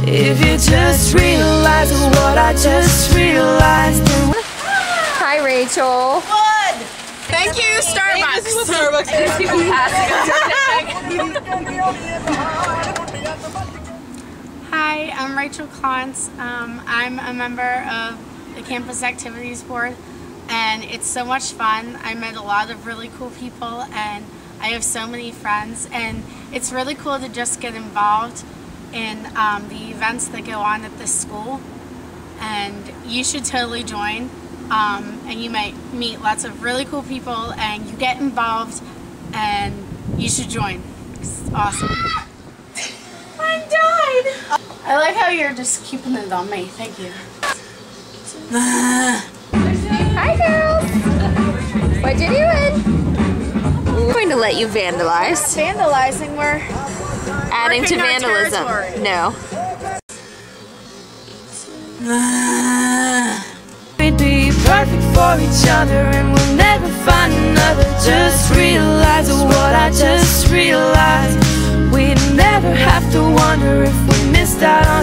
If you just realize what I just realized. Hi, Rachel. Good. Thank you, Starbucks. This is Starbucks. There's people passing Hi, I'm Rachel Klontz. I'm a member of the Campus Activities Board, and it's so much fun. I met a lot of really cool people, and I have so many friends, and it's really cool to just get involved in the events that go on at this school, and you should totally join. And you might meet lots of really cool people, and you get involved, and you should join. It's awesome. I died! I like how you're just keeping it on me. Thank you. Hi, girls. What you doing? We're going to let you vandalize. Vandalizing, we're Adding to vandalism. No. We'd be perfect for each other and we'll never find another. Just realize what I just realized. We'd never have to wonder if we missed out on